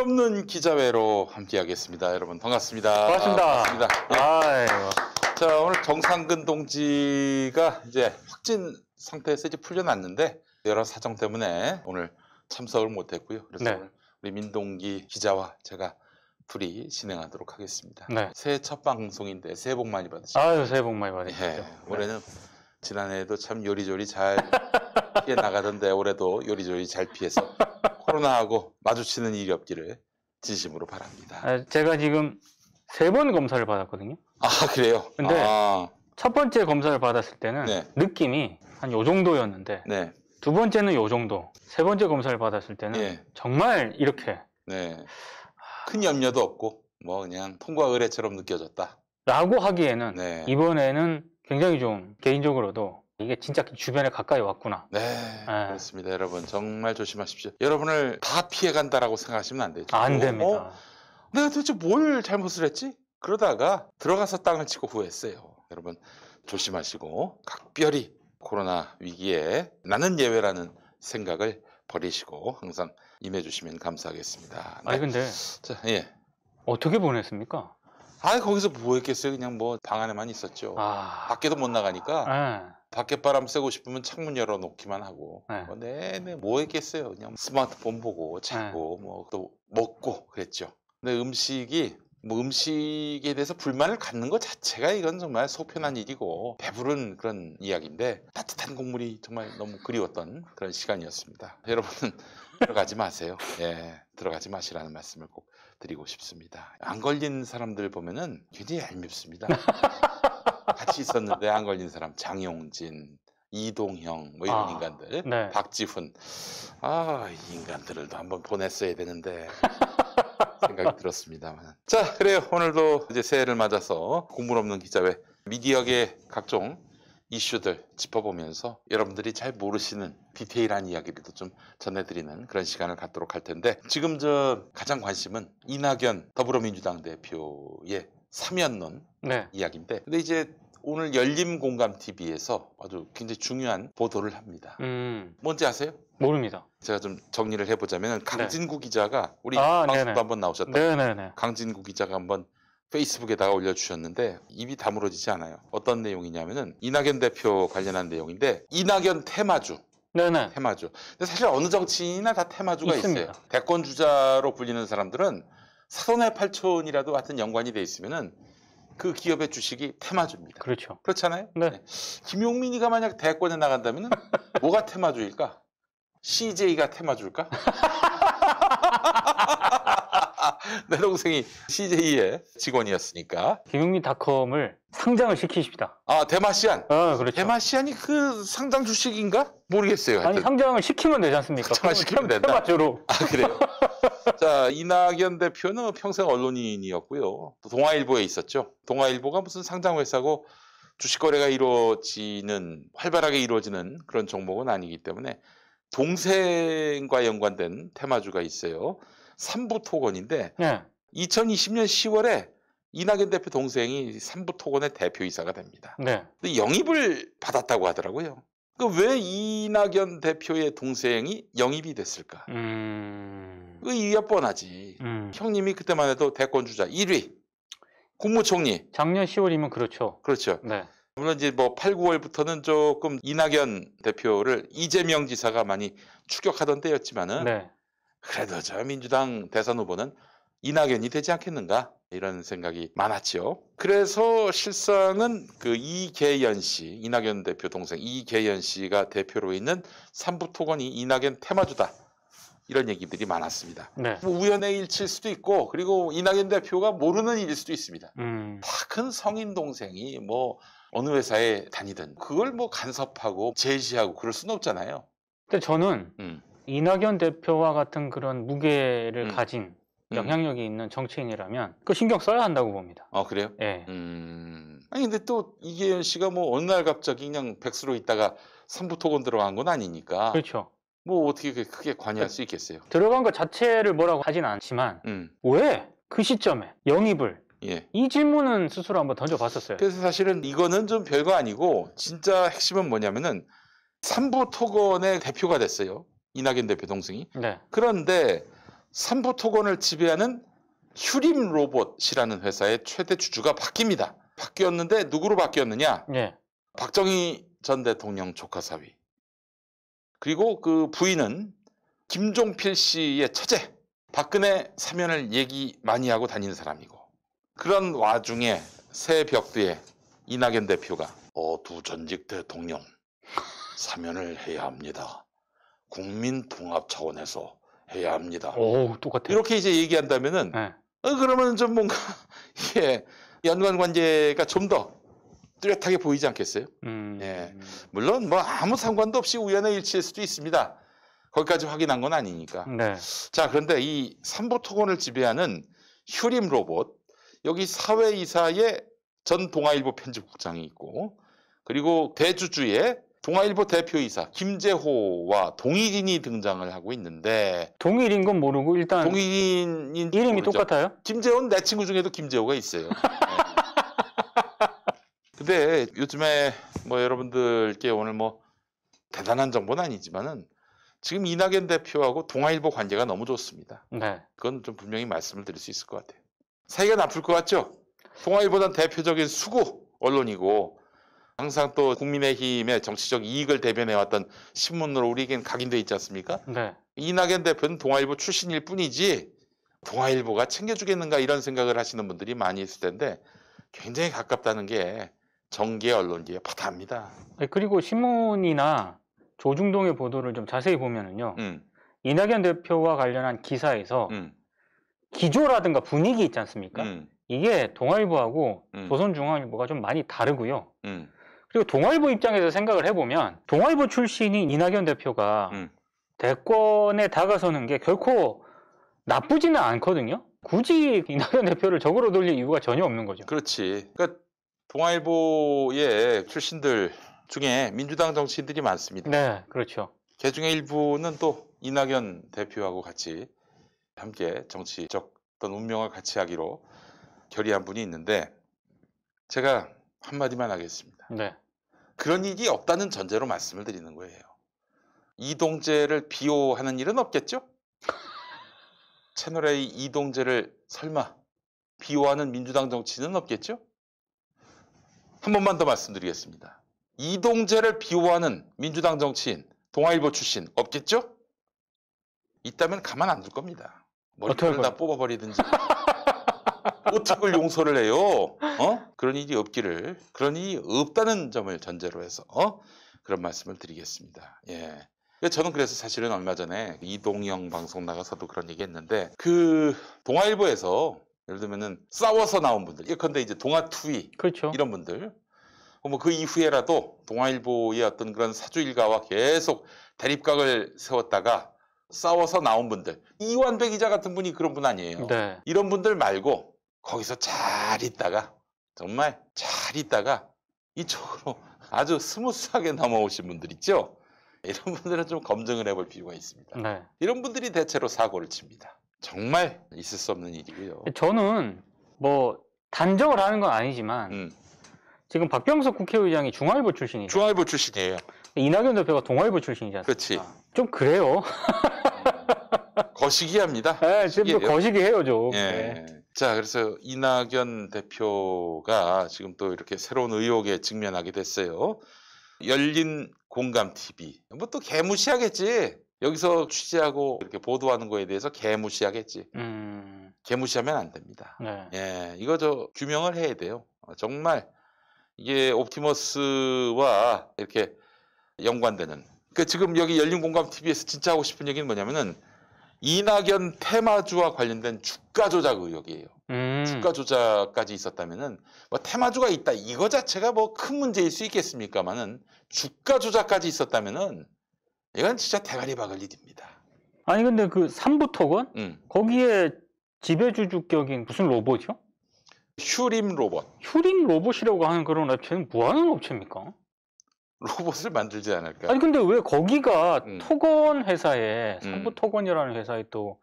없는 기자회로 함께하겠습니다. 여러분 반갑습니다. 반갑습니다. 반갑습니다. 네. 아이고. 자, 오늘 정상근 동지가 이제 확진 상태에서 이제 풀려났는데 여러 사정 때문에 오늘 참석을 못했고요. 그래서 네. 오늘 우리 민동기 기자와 제가 둘이 진행하도록 하겠습니다. 네. 새해 첫 방송인데 새해 복 많이 받으시고. 아유, 새해 복 많이 받으십시오. 예, 올해는 지난해에도 참 요리조리 잘 피해 나가던데 올해도 요리조리 잘 피해서 코로나하고 마주치는 일이 없기를 진심으로 바랍니다. 아, 제가 지금 3번 검사를 받았거든요. 아, 그래요? 근데 첫 번째 검사를 받았을 때는 네. 느낌이 한 요 정도였는데 네, 두 번째는 요 정도, 세 번째 검사를 받았을 때는 예, 정말 이렇게 네. 큰 염려도 없고 뭐 그냥 통과 의례처럼 느껴졌다. 라고 하기에는 네. 이번에는 굉장히 좀 개인적으로도 이게 진짜 주변에 가까이 왔구나. 네, 그렇습니다. 여러분 정말 조심하십시오. 여러분을 다 피해간다라고 생각하시면 안 되죠. 안 됩니다. 내가 도대체 뭘 잘못을 했지? 그러다가 들어가서 땅을 치고 후회했어요. 여러분 조심하시고 각별히 코로나 위기에 나는 예외라는 생각을 버리시고 항상 임해주시면 감사하겠습니다. 네. 아니 근데 자, 예. 어떻게 보냈습니까? 아, 거기서 뭐 했겠어요? 그냥 뭐 방 안에만 있었죠. 밖에도 못 나가니까 밖에 바람 쐬고 싶으면 창문 열어놓기만 하고 네. 뭐 내내 뭐 했겠어요? 그냥 스마트폰 보고 자고 뭐 또 먹고 그랬죠. 근데 음식에 대해서 불만을 갖는 것 자체가 이건 정말 속편한 일이고 배부른 그런 이야기인데 따뜻한 국물이 정말 너무 그리웠던 그런 시간이었습니다. 여러분은 들어가지 마세요. 예, 들어가지 마시라는 말씀을 꼭 드리고 싶습니다. 안 걸린 사람들 보면은 굉장히 얄밉습니다. 같이 있었는데 안 걸린 사람 장용진, 이동형 뭐 이런 인간들, 네. 박지훈, 이 인간들도 한번 보냈어야 되는데 생각이 들었습니다만. 자, 그래요. 오늘도 이제 새해를 맞아서 국물 없는 기자회 미디어계 각종 이슈들 짚어보면서 여러분들이 잘 모르시는 디테일한 이야기들도 좀 전해드리는 그런 시간을 갖도록 할 텐데 지금 가장 관심은 이낙연 더불어민주당 대표의 사면론 네. 이야기인데 근데 이제 오늘 열림공감TV에서 아주 굉장히 중요한 보도를 합니다. 뭔지 아세요? 모릅니다. 제가 좀 정리를 해보자면 강진구 기자가 우리 네네. 방송도 한번 나오셨던 네네네. 강진구 기자가 한번 페이스북에다가 올려주셨는데 입이 다물어지지 않아요. 어떤 내용이냐면은 이낙연 대표 관련한 내용인데 이낙연 테마주. 네네. 테마주. 근데 사실 어느 정치인이나 다 테마주가 있습니다. 있어요. 대권 주자로 불리는 사람들은 사돈의 팔촌이라도 같은 연관이 돼 있으면은 그 기업의 주식이 테마주입니다. 그렇죠. 그렇잖아요. 네. 김용민이가 만약 대권에 나간다면은 뭐가 테마주일까? CJ가 테마주일까? 내 동생이 CJ의 직원이었으니까. 김용민닷컴을 상장을 시키십시다. 대마시안. 그렇죠. 대마시안이 그 상장 주식인가? 모르겠어요. 아니 상장을 시키면 되지 않습니까? 상장을 시키면 된다. 테마주로. 그래요. 자, 이낙연 대표는 평생 언론인이었고요. 또 동아일보에 있었죠. 동아일보가 무슨 상장 회사고 주식 거래가 활발하게 이루어지는 그런 종목은 아니기 때문에 동생과 연관된 테마주가 있어요. 삼부토건인데 네. 2020년 10월에 이낙연 대표 동생이 삼부토건의 대표이사가 됩니다. 네. 근데 영입을 받았다고 하더라고요. 왜 이낙연 대표의 동생이 영입이 됐을까? 그 이유가 뻔하지. 형님이 그때만 해도 대권 주자 1위, 국무총리. 작년 10월이면 그렇죠. 그렇죠. 네. 물론 이제 뭐 8, 9월부터는 조금 이낙연 대표를 이재명 지사가 많이 추격하던 때였지만은 네. 그래도 저 민주당 대선 후보는 이낙연이 되지 않겠는가 이런 생각이 많았죠. 그래서 실상은 그 이계연 씨, 이낙연 대표 동생 이계연 씨가 대표로 있는 삼부토건이 이낙연 테마주다. 이런 얘기들이 많았습니다. 네. 뭐 우연의 일치일 수도 있고 그리고 이낙연 대표가 모르는 일일 수도 있습니다. 다 큰 성인 동생이 뭐 어느 회사에 다니든 그걸 뭐 간섭하고 제지하고 그럴 수는 없잖아요. 근데 저는 이낙연 대표와 같은 그런 무게를 가진 영향력이 있는 정치인이라면 그 신경 써야 한다고 봅니다. 그래요? 네. 아니 근데 또 이계연 씨가 뭐 어느 날 갑자기 그냥 백수로 있다가 삼부토건 들어간 건 아니니까. 그렇죠. 뭐 어떻게 크게 관여할 수 있겠어요? 들어간 것 자체를 뭐라고 하진 않지만 왜 그 시점에 영입을 이 질문은 스스로 한번 던져봤었어요. 그래서 사실은 이거는 좀 별거 아니고 진짜 핵심은 뭐냐면은 삼부토건의 대표가 됐어요. 이낙연 대표 동생이. 네. 그런데 삼부토건을 지배하는 휴림 로봇이라는 회사의 최대 주주가 바뀝니다. 바뀌었는데 누구로 바뀌었느냐? 예. 박정희 전 대통령 조카 사위. 그리고 그 부인은 김종필 씨의 처제. 박근혜 사면을 얘기 많이 하고 다니는 사람이고. 그런 와중에 새 벽두에 이낙연 대표가 두 전직 대통령 사면을 해야 합니다. 국민 통합 차원에서 해야 합니다. 오, 똑같아. 이렇게 이제 얘기한다면은 예. 그러면 좀 뭔가 이게 연관 관계가 좀 더 뚜렷하게 보이지 않겠어요? 예. 물론 뭐 아무 상관도 없이 우연의 일치일 수도 있습니다. 거기까지 확인한 건 아니니까. 네. 자, 그런데 이 삼부토건을 지배하는 휴림 로봇, 여기 사회이사의 전 동아일보 편집국장이 있고, 그리고 대주주의 동아일보 대표이사 김재호와 동일인이 등장을 하고 있는데, 동일인 건 모르고 일단 동일인 이름이 똑같아요? 김재호는 내 친구 중에도 김재호가 있어요. 네. 근데 요즘에 뭐 여러분들께 오늘 뭐 대단한 정보는 아니지만은 지금 이낙연 대표하고 동아일보 관계가 너무 좋습니다. 네. 그건 좀 분명히 말씀을 드릴 수 있을 것 같아요. 사이가 나쁠 것 같죠? 동아일보는 대표적인 수구 언론이고 항상 또 국민의힘의 정치적 이익을 대변해왔던 신문으로 우리에겐 각인돼 있지 않습니까? 네. 이낙연 대표는 동아일보 출신일 뿐이지 동아일보가 챙겨주겠는가 이런 생각을 하시는 분들이 많이 있을 텐데 굉장히 가깝다는 게 정계 언론계의 바다입니다. 그리고 신문이나 조중동의 보도를 좀 자세히 보면은요. 이낙연 대표와 관련한 기사에서 기조라든가 분위기 있지 않습니까? 이게 동아일보하고 조선중앙일보가 좀 많이 다르고요. 그리고 동아일보 입장에서 생각을 해보면 동아일보 출신인 이낙연 대표가 대권에 다가서는 게 결코 나쁘지는 않거든요. 굳이 이낙연 대표를 적으로 돌릴 이유가 전혀 없는 거죠. 그렇지. 그러니까 동아일보의 출신들 중에 민주당 정치인들이 많습니다. 네, 그렇죠. 그 중에 일부는 또 이낙연 대표하고 같이 함께 정치적 어떤 운명을 같이 하기로 결의한 분이 있는데 제가 한마디만 하겠습니다. 네. 그런 일이 없다는 전제로 말씀을 드리는 거예요. 이동재를 비호하는 일은 없겠죠? 채널A 이동재를 설마 비호하는 민주당 정치인은 없겠죠? 한 번만 더 말씀드리겠습니다. 이동재를 비호하는 민주당 정치인, 동아일보 출신 없겠죠? 있다면 가만 안 둘 겁니다. 머리카락을 다 뽑아버리든지 어떻게 용서를 해요? 그런 일이 없기를, 그런 일이 없다는 점을 전제로 해서 그런 말씀을 드리겠습니다. 예. 저는 그래서 사실은 얼마 전에 이동영 방송 나가서도 그런 얘기 했는데 그 동아일보에서 예를 들면은 싸워서 나온 분들, 예컨대 이제 동아투위 그렇죠. 이런 분들 뭐 그 이후에라도 동아일보의 어떤 그런 사주 일가와 계속 대립각을 세웠다가 싸워서 나온 분들, 이완배 기자 같은 분이 그런 분 아니에요. 네. 이런 분들 말고 거기서 잘 있다가 정말 잘 있다가 이쪽으로 아주 스무스하게 넘어오신 분들 있죠. 이런 분들은 좀 검증을 해볼 필요가 있습니다. 네. 이런 분들이 대체로 사고를 칩니다. 정말 있을 수 없는 일이고요. 저는 뭐 단정을 하는 건 아니지만 지금 박병석 국회의장이 중앙일보 출신이죠. 중앙일보 출신이에요. 이낙연 대표가 동아일보 출신이지 않습니까? 그렇지. 좀 그래요. 거시기합니다. 네, 지금 또 거시기해요 좀. 예. 네. 자, 그래서 이낙연 대표가 지금 또 이렇게 새로운 의혹에 직면하게 됐어요. 열린 공감 TV. 뭐 또 개무시하겠지. 여기서 취재하고 이렇게 보도하는 거에 대해서 개무시하겠지. 개무시하면 안 됩니다. 네. 예, 이거 저 규명을 해야 돼요. 정말 이게 옵티머스와 이렇게 연관되는. 그 지금 여기 열린 공감 TV에서 진짜 하고 싶은 얘기는 뭐냐면은 이낙연 테마주와 관련된 주가 조작 의혹이에요. 주가 조작까지 있었다면은 뭐 테마주가 있다 이거 자체가 뭐 큰 문제일 수 있겠습니까만은 주가 조작까지 있었다면은 이건 진짜 대가리 박을 일입니다. 아니 근데 그 삼부토건 거기에 지배주주격인 무슨 로봇이요? 휴림 로봇. 휴림 로봇이라고 하는 그런 업체는 뭐 하는 업체입니까? 로봇을 만들지 않을까? 아니 근데 왜 거기가 토건 회사에 삼부토건이라는 회사에 또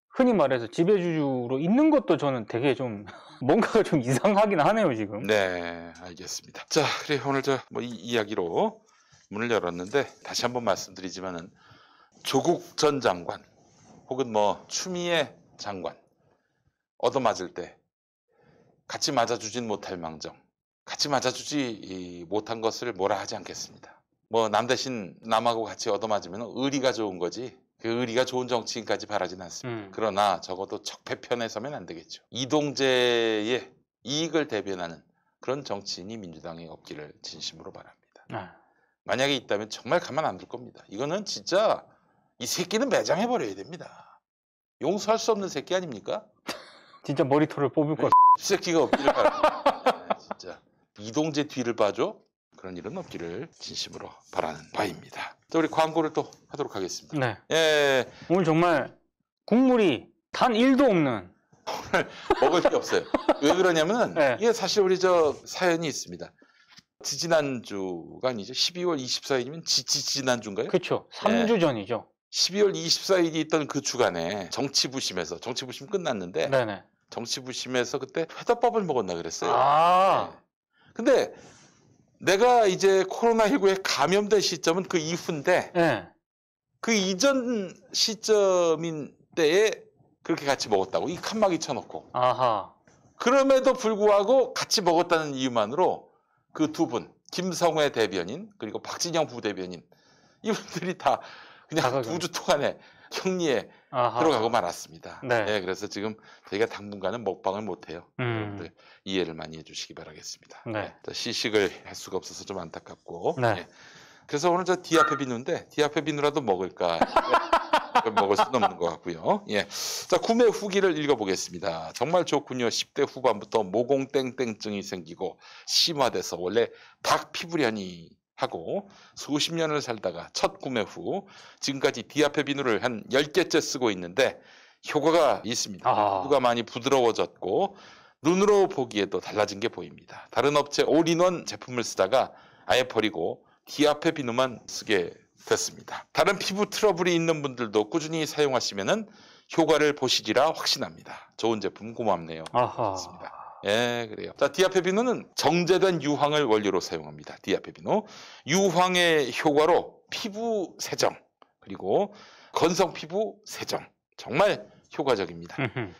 흔히 말해서 지배주주로 있는 것도 저는 되게 좀 뭔가가 좀 이상하긴 하네요 지금. 네, 알겠습니다. 자, 그래 오늘 저 뭐 이 이야기로 문을 열었는데 다시 한번 말씀드리지만은 조국 전 장관 혹은 뭐 추미애 장관 얻어맞을 때 같이 맞아주진 못할 망정 같이 맞아주지 못한 것을 뭐라 하지 않겠습니다. 뭐 남 대신 남하고 같이 얻어맞으면 의리가 좋은 거지 그 의리가 좋은 정치인까지 바라진 않습니다. 그러나 적어도 적폐편에 서면 안 되겠죠. 이동재의 이익을 대변하는 그런 정치인이 민주당에 없기를 진심으로 바랍니다. 만약에 있다면 정말 가만 안 둘 겁니다. 이거는 진짜 이 새끼는 매장해버려야 됩니다. 용서할 수 없는 새끼 아닙니까? 진짜 머리털을 뽑을 것 이 새끼가 없기를 바랍니다. 진짜 이동재 뒤를 봐줘? 그런 일은 없기를 진심으로 바라는 바입니다. 자, 우리 광고를 또 하도록 하겠습니다. 네. 예. 오늘 정말 국물이 단 1도 없는 오늘 먹을 게 없어요. 왜 그러냐면은 네. 이게 사실 우리 저 사연이 있습니다. 지지난주가 아니죠. 12월 24일이면 지난주인가요? 그렇죠. 3주 전이죠. 12월 24일이 있던 그 주간에 정치부심에서 정치부심 끝났는데 네네. 정치부심에서 그때 회덮밥을 먹었나 그랬어요. 아. 네. 근데 내가 이제 코로나19에 감염된 시점은 그 이후인데 네. 그 이전 시점인 때에 그렇게 같이 먹었다고 이 칸막이 쳐놓고 아하. 그럼에도 불구하고 같이 먹었다는 이유만으로 그 두 분 김성회 대변인 그리고 박진영 부대변인 이분들이 다 그냥 2주 동안에 격리에 아하. 들어가고 말았습니다. 네. 네, 그래서 지금 저희가 당분간은 먹방을 못해요. 여러분들 이해를 많이 해주시기 바라겠습니다. 네. 시식을 할 수가 없어서 좀 안타깝고. 네. 네. 그래서 오늘 저 디아페 비누인데 디아페 비누라도 먹을까? 그걸 먹을 수는 없는 것 같고요. 예. 자, 구매 후기를 읽어보겠습니다. 정말 좋군요. 10대 후반부터 모공땡땡증이 생기고 심화돼서 원래 닭 피부련이 하고 수십 년을 살다가 첫 구매 후 지금까지 디아페 비누를 한 10개째 쓰고 있는데 효과가 있습니다. 피부가 많이 부드러워졌고 눈으로 보기에도 달라진 게 보입니다. 다른 업체 올인원 제품을 쓰다가 아예 버리고 디아페 비누만 쓰게 됐습니다. 다른 피부 트러블이 있는 분들도 꾸준히 사용하시면 효과를 보시리라 확신합니다. 좋은 제품 고맙네요. 아하. 예, 그래요. 자, 디아페 비누는 정제된 유황을 원료로 사용합니다. 디아페 비누. 유황의 효과로 피부 세정, 그리고 건성 피부 세정. 정말 효과적입니다.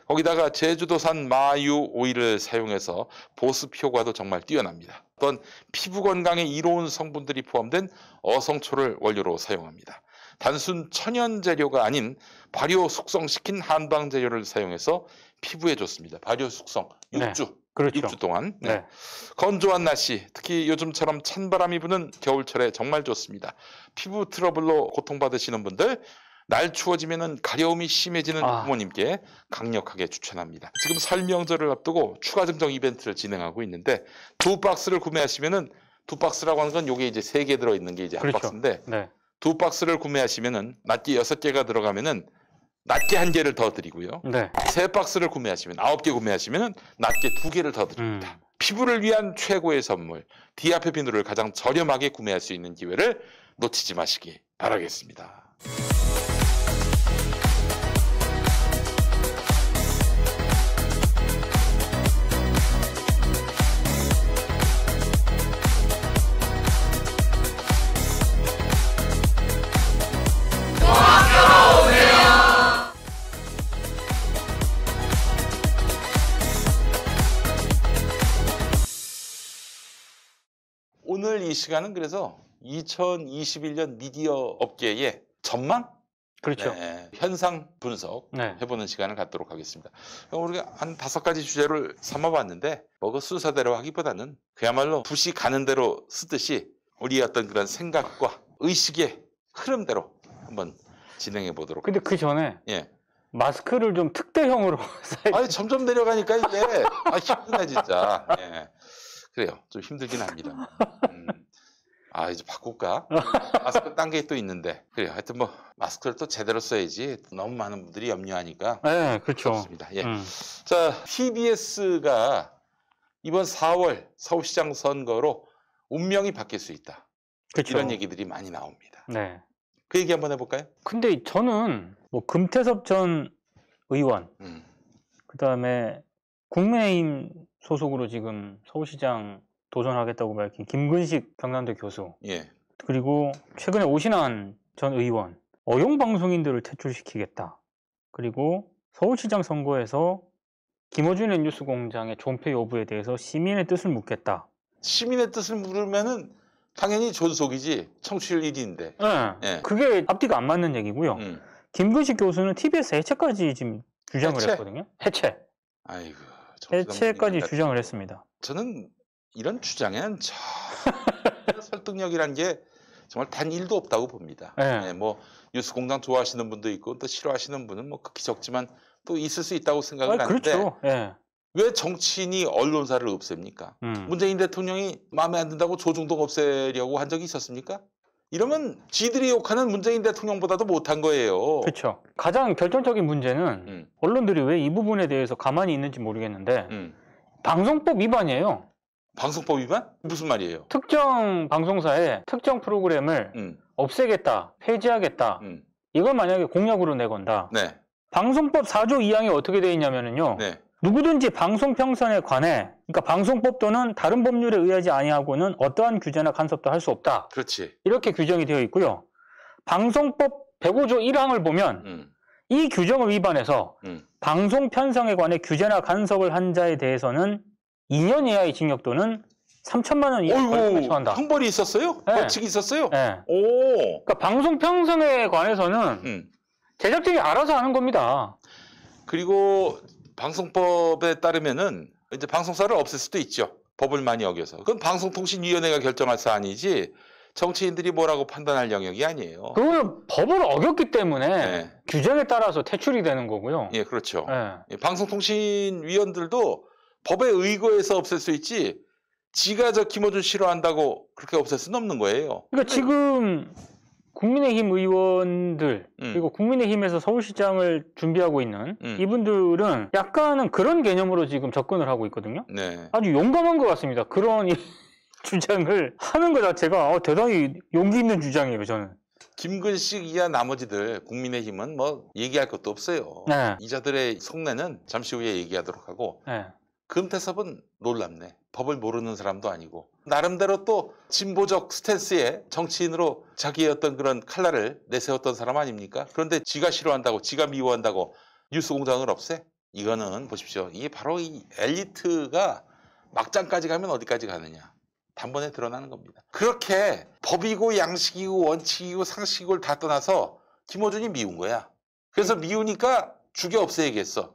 거기다가 제주도산 마유 오일을 사용해서 보습 효과도 정말 뛰어납니다. 어떤 피부 건강에 이로운 성분들이 포함된 어성초를 원료로 사용합니다. 단순 천연 재료가 아닌 발효 숙성시킨 한방 재료를 사용해서 피부에 좋습니다. 발효 숙성 6주. 네, 그렇죠. 6주 동안. 네. 네. 건조한 날씨, 특히 요즘처럼 찬바람이 부는 겨울철에 정말 좋습니다. 피부 트러블로 고통받으시는 분들, 날 추워지면 가려움이 심해지는 부모님께 강력하게 추천합니다. 지금 설 명절을 앞두고 추가 증정 이벤트를 진행하고 있는데 2박스를 구매하시면은 2박스라고 하는 건 요게 이제 3개 들어있는 게 이제 한 그렇죠. 박스인데 네. 2박스를 구매하시면은 낱개 6개가 들어가면은 낱개 1개를 더 드리고요. 네. 3박스를 구매하시면 9개 구매하시면은 낱개 2개를 더 드립니다. 피부를 위한 최고의 선물 디아페 비누를 가장 저렴하게 구매할 수 있는 기회를 놓치지 마시기 바라겠습니다. 오늘 이 시간은 그래서 2021년 미디어 업계의 전망? 그렇죠. 네, 현상 분석 해보는 시간을 갖도록 하겠습니다. 우리가 한 5가지 주제를 삼아봤는데 뭐 그 순서대로 하기보다는 그야말로 붓이 가는 대로 쓰듯이 우리의 어떤 그런 생각과 의식의 흐름대로 한번 진행해 보도록 근데 그 전에 마스크를 좀 특대형으로 아니 점점 내려가니까 이게 힘드네 진짜. 예. 그래요. 좀 힘들긴 합니다. 이제 바꿀까? 마스크 딴 게 또 있는데. 그래요. 하여튼 뭐 마스크를 또 제대로 써야지. 너무 많은 분들이 염려하니까. 네, 그렇죠. 좋습니다. 예. 자, TBS가 이번 4월 서울시장 선거로 운명이 바뀔 수 있다. 그렇죠. 이런 얘기들이 많이 나옵니다. 네. 그 얘기 한번 해볼까요? 근데 저는 뭐 금태섭 전 의원, 그다음에 국민의힘 소속으로 지금 서울시장 도전하겠다고 밝힌 김근식 경남대 교수, 그리고 최근에 오신환 전 의원, 어용 방송인들을 퇴출시키겠다. 그리고 서울시장 선거에서 김어준의 뉴스공장의 존폐 여부에 대해서 시민의 뜻을 묻겠다. 시민의 뜻을 물으면은 당연히 존속이지. 청취율 1위인데. 네. 예. 그게 앞뒤가 안 맞는 얘기고요. 김근식 교수는 TBS 해체까지 지금 주장을 했거든요. 해체. 아이고. 해체까지 주장을 했습니다. 저는 이런 주장에는 전혀 설득력이란 게 정말 단 1도 없다고 봅니다. 네, 뭐 뉴스공장 좋아하시는 분도 있고 또 싫어하시는 분은 뭐 극히 적지만 또 있을 수 있다고 생각을 하는데 그렇죠. 왜 정치인이 언론사를 없앱니까? 문재인 대통령이 마음에 안 든다고 조중동 없애려고 한 적이 있었습니까? 이러면 지들이 욕하는 문재인 대통령보다도 못한 거예요. 그렇죠. 가장 결정적인 문제는 언론들이 왜 이 부분에 대해서 가만히 있는지 모르겠는데 방송법 위반이에요. 방송법 위반? 무슨 말이에요? 특정 방송사의 특정 프로그램을 없애겠다, 폐지하겠다. 이걸 만약에 공약으로 내건다. 네. 방송법 4조 2항이 어떻게 되어 있냐면요. 네. 누구든지 방송 평선에 관해, 그러니까 방송법 또는 다른 법률에 의하지 아니하고는 어떠한 규제나 간섭도 할 수 없다. 그렇지. 이렇게 규정이 되어 있고요. 방송법 105조 1항을 보면 이 규정을 위반해서 방송 편성에 관해 규제나 간섭을 한 자에 대해서는 2년 이하의 징역 또는 3천만 원 이하의 벌금에 처한다. 형벌이 있었어요? 네. 벌칙이 있었어요? 네. 오. 그러니까 방송 편성에 관해서는 제작진이 알아서 하는 겁니다. 그리고 방송법에 따르면은 이제 방송사를 없앨 수도 있죠. 법을 많이 어겨서. 그건 방송통신위원회가 결정할 사안이지 정치인들이 뭐라고 판단할 영역이 아니에요. 그거는 법을 어겼기 때문에 규정에 따라서 퇴출이 되는 거고요. 예, 그렇죠. 방송통신위원들도 법에 의거해서 없앨 수 있지 지가 저 김어준 싫어한다고 그렇게 없앨 수는 없는 거예요. 그러니까 지금 국민의힘 의원들 그리고 국민의힘에서 서울시장을 준비하고 있는 이분들은 약간은 그런 개념으로 지금 접근을 하고 있거든요. 네. 아주 용감한 것 같습니다. 그런 주장을 하는 것 자체가 대단히 용기 있는 주장이에요. 저는. 김근식 이하 나머지들 국민의힘은 뭐 얘기할 것도 없어요. 네. 이자들의 속내는 잠시 후에 얘기하도록 하고 금태섭은 놀랍네. 법을 모르는 사람도 아니고 나름대로 또 진보적 스탠스의 정치인으로 자기의 어떤 그런 칼날을 내세웠던 사람 아닙니까? 그런데 지가 싫어한다고 지가 미워한다고 뉴스공장을 없애? 이거는 보십시오. 이게 바로 이 엘리트가 막장까지 가면 어디까지 가느냐. 단번에 드러나는 겁니다. 그렇게 법이고 양식이고 원칙이고 상식을 다 떠나서 김어준이 미운 거야. 그래서 미우니까 죽여 없애야겠어.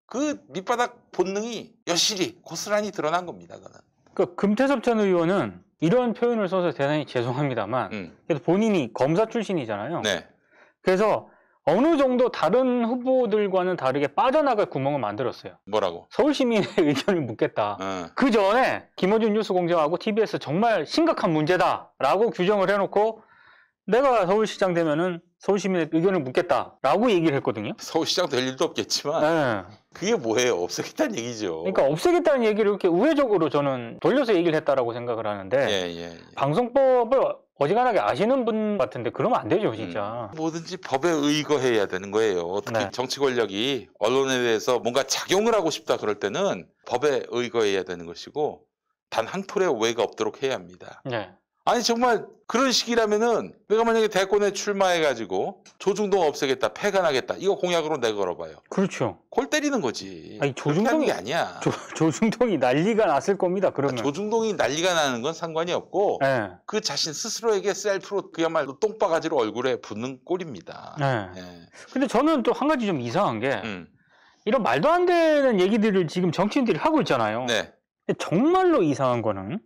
그 밑바닥 본능이 여실히 고스란히 드러난 겁니다. 그는. 그 금태섭 전 의원은 이런 표현을 써서 대단히 죄송합니다만 그래도 본인이 검사 출신이잖아요. 네. 그래서 어느 정도 다른 후보들과는 다르게 빠져나갈 구멍을 만들었어요. 뭐라고? 서울시민의 의견을 묻겠다. 그 전에 김어준 뉴스공장하고 TBS 정말 심각한 문제다라고 규정을 해놓고 내가 서울시장 되면은 서울시민의 의견을 묻겠다라고 얘기를 했거든요. 서울시장 될 일도 없겠지만 그게 뭐예요? 없애겠다는 얘기죠. 그러니까 없애겠다는 얘기를 이렇게 우회적으로 저는 돌려서 얘기를 했다라고 생각을 하는데 방송법을 어지간하게 아시는 분 같은데 그러면 안 되죠, 진짜. 뭐든지 법에 의거해야 되는 거예요. 특히 정치 권력이 언론에 대해서 뭔가 작용을 하고 싶다 그럴 때는 법에 의거해야 되는 것이고 단 한 톨의 오해가 없도록 해야 합니다. 아니 정말 그런 식이라면은 내가 만약에 대권에 출마해가지고 조중동 없애겠다, 폐간하겠다 이거 공약으로 내걸어봐요. 그렇죠. 골 때리는 거지. 아니 조중동이 아니야. 조중동이 난리가 났을 겁니다. 그러면 조중동이 난리가 나는 건 상관이 없고 그 자신 스스로에게 셀프로 그야말로 똥바가지로 얼굴에 붙는 꼴입니다. 근데 저는 또 한 가지 좀 이상한 게 이런 말도 안 되는 얘기들을 지금 정치인들이 하고 있잖아요. 근데 정말로 이상한 거는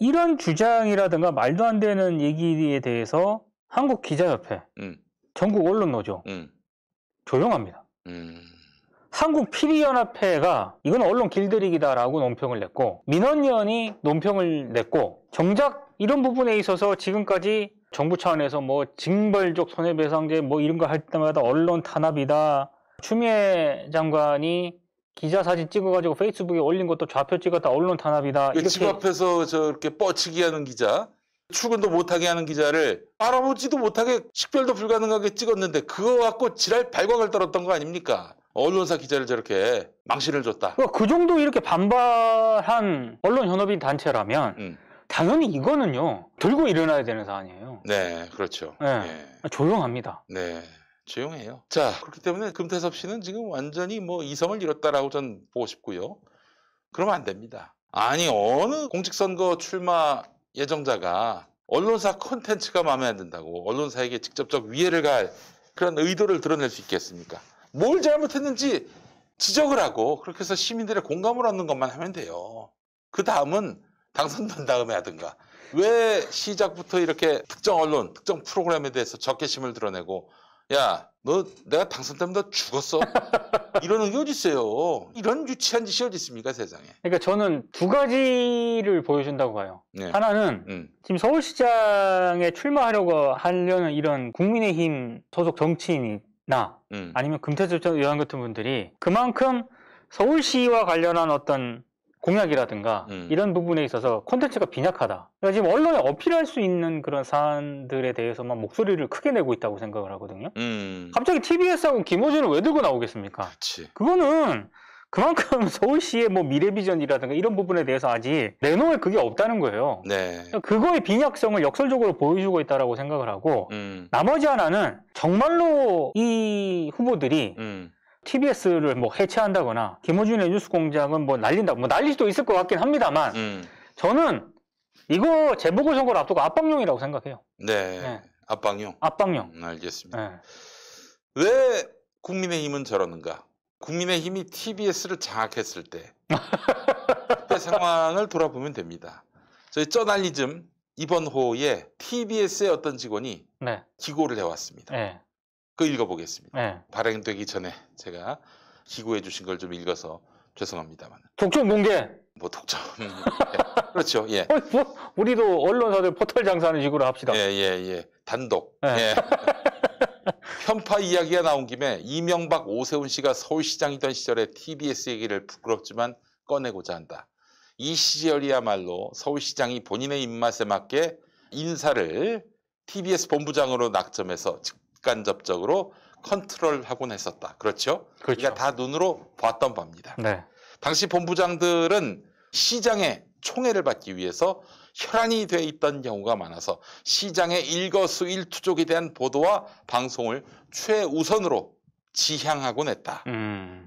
이런 주장이라든가 말도 안 되는 얘기에 대해서 한국기자협회, 전국 언론노조 조용합니다. 한국 피디연합회가 이건 언론 길들이기다라고 논평을 냈고 민원연이 논평을 냈고 정작 이런 부분에 있어서 지금까지 정부 차원에서 뭐 징벌적 손해배상제 뭐 이런 거 할 때마다 언론 탄압이다. 추미애 장관이 기자 사진 찍어가지고 페이스북에 올린 것도 좌표 찍었다 언론 탄압이다. 이렇게 집 앞에서 저렇게 뻗치기 하는 기자, 출근도 못하게 하는 기자를 알아보지도 못하게 식별도 불가능하게 찍었는데 그거 갖고 지랄 발광을 떨었던 거 아닙니까? 언론사 기자를 저렇게 망신을 줬다. 그 정도 이렇게 반발한 언론현업인 단체라면 당연히 이거는요 들고 일어나야 되는 사안이에요. 네, 그렇죠. 조용합니다. 네. 조용해요. 자, 그렇기 때문에 금태섭 씨는 지금 완전히 뭐 이성을 잃었다라고 전 보고 싶고요. 그러면 안 됩니다. 아니, 어느 공직선거 출마 예정자가 언론사 콘텐츠가 마음에 안 든다고 언론사에게 직접적 위해를 가할 그런 의도를 드러낼 수 있겠습니까? 뭘 잘못했는지 지적을 하고 그렇게 해서 시민들의 공감을 얻는 것만 하면 돼요. 그 다음은 당선된 다음에 하든가. 왜 시작부터 이렇게 특정 언론, 특정 프로그램에 대해서 적개심을 드러내고 야, 너 내가 당선되면 너 죽었어? 이러는 게 어디 있어요? 이런 유치한 짓이 어디 있습니까, 세상에? 그러니까 저는 두 가지를 보여준다고 봐요. 네. 하나는 지금 서울시장에 출마하려고 하려는 이런 국민의힘 소속 정치인이나 아니면 금태섭 의원 같은 분들이 그만큼 서울시와 관련한 어떤 공약이라든가 이런 부분에 있어서 콘텐츠가 빈약하다. 그러니까 지금 언론에 어필할 수 있는 그런 사안들에 대해서만 목소리를 크게 내고 있다고 생각을 하거든요. 갑자기 TBS하고 김어준을 왜 들고 나오겠습니까? 그치. 그거는 그만큼 서울시의 뭐 미래 비전이라든가 이런 부분에 대해서 아직 내놓을 그게 없다는 거예요. 네. 그러니까 그거의 빈약성을 역설적으로 보여주고 있다고 생각을 하고 나머지 하나는 정말로 이 후보들이 TBS를 뭐 해체한다거나 김어준의 뉴스공장은 뭐 날린다, 뭐 날릴 수도 있을 것 같긴 합니다만 저는 이거 재보궐선거를 앞두고 압박용이라고 생각해요. 네, 네. 압박용. 압박용. 알겠습니다. 네. 왜 국민의힘은 저러는가? 국민의힘이 TBS를 장악했을 때 그때 상황을 돌아보면 됩니다. 저희 저널리즘 이번 호에 TBS의 어떤 직원이 네. 기고를 해왔습니다. 네. 그거 읽어보겠습니다. 네. 발행되기 전에 제가 기고해 주신 걸 좀 읽어서 죄송합니다만. 독점 공개. 뭐 독점. 예. 그렇죠. 예. 뭐 우리도 언론사들 포털 장사하는 식으로 합시다. 예. 단독. 네. 예. 편파 이야기가 나온 김에 이명박 오세훈 씨가 서울시장이던 시절에 TBS 얘기를 부끄럽지만 꺼내고자 한다. 이 시절이야말로 서울시장이 본인의 입맛에 맞게 인사를 TBS 본부장으로 낙점해서 직간접적으로 컨트롤하곤 했었다. 그렇죠? 그렇죠. 그러니까 다 눈으로 봤던 바입니다. 네. 당시 본부장들은 시장의 총애를 받기 위해서 혈안이 돼 있던 경우가 많아서 시장의 일거수일투족에 대한 보도와 방송을 최우선으로 지향하곤 했다.